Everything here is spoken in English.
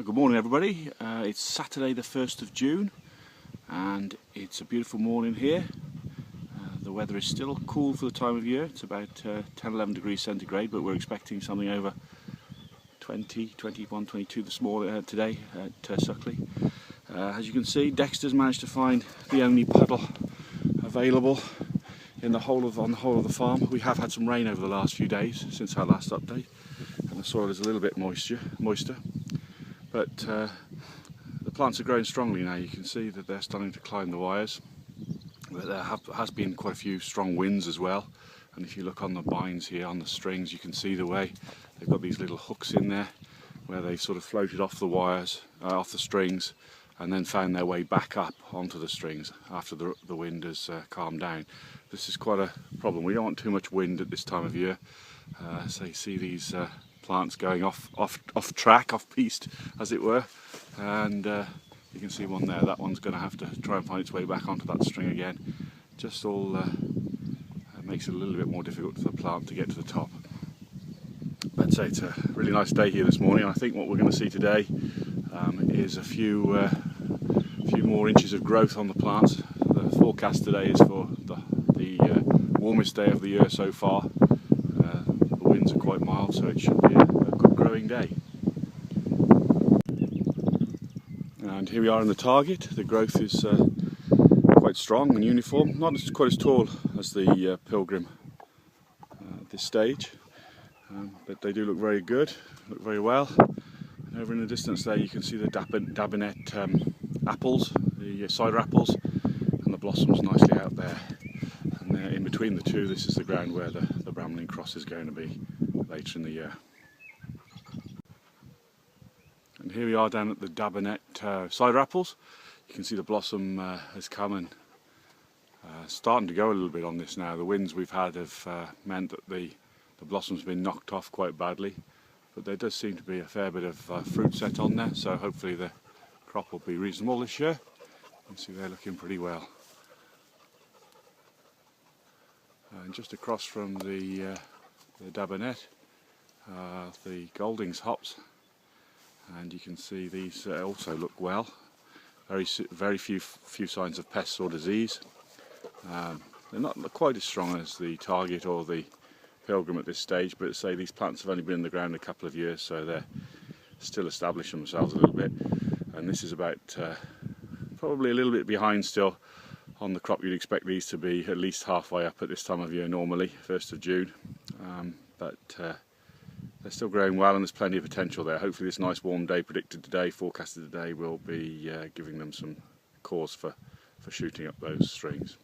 Good morning everybody. It's Saturday the 1st of June and it's a beautiful morning here. The weather is still cool for the time of year. It's about 10-11 degrees centigrade, but we're expecting something over 20, 21, 22 this morning today at Suckley. As you can see, Dexter's managed to find the only puddle available in the whole of the farm. We have had some rain over the last few days since our last update, and the soil is a little bit moister. But the plants are growing strongly now. You can see that they're starting to climb the wires. But there has been quite a few strong winds as well. And if you look on the bines here, on the strings, you can see the way they've got these little hooks in there where they've sort of floated off the wires, off the strings, and then found their way back up onto the strings after the wind has calmed down. This is quite a problem. We don't want too much wind at this time of year. So you see these plants going off track, off piste as it were, and you can see one there. That one's going to have to try and find its way back onto that string again. Just all makes it a little bit more difficult for the plant to get to the top. But say it's a really nice day here this morning. I think what we're going to see today is a few more inches of growth on the plants. The forecast today is for the warmest day of the year so far. The winds are quite mild, so it should be a good growing day. And here we are in the target. The growth is quite strong and uniform, not quite as tall as the Pilgrim at this stage, but they do look very good, look very well. And over in the distance there you can see the Dabinet apples, the cider apples, and the blossoms nicely out there. And in between the two, this is the ground where the Brambling cross is going to be later in the year. And here we are down at the Dabinet cider apples. You can see the blossom has come and starting to go a little bit on this now. The winds we've had have meant that the blossom's been knocked off quite badly, but there does seem to be a fair bit of fruit set on there, so hopefully the crop will be reasonable this year. You can see they're looking pretty well. And just across from the Dabinet, the Goldings hops, and you can see these also look well. Very few signs of pests or disease. They're not quite as strong as the Target or the Pilgrim at this stage, but say these plants have only been in the ground a couple of years, so they're still establishing themselves a little bit. And this is about probably a little bit behind still on the crop. You'd expect these to be at least halfway up at this time of year normally, 1st of June. But they're still growing well, and there's plenty of potential there. Hopefully this nice warm day predicted today, forecasted today, will be giving them some cause for shooting up those strings.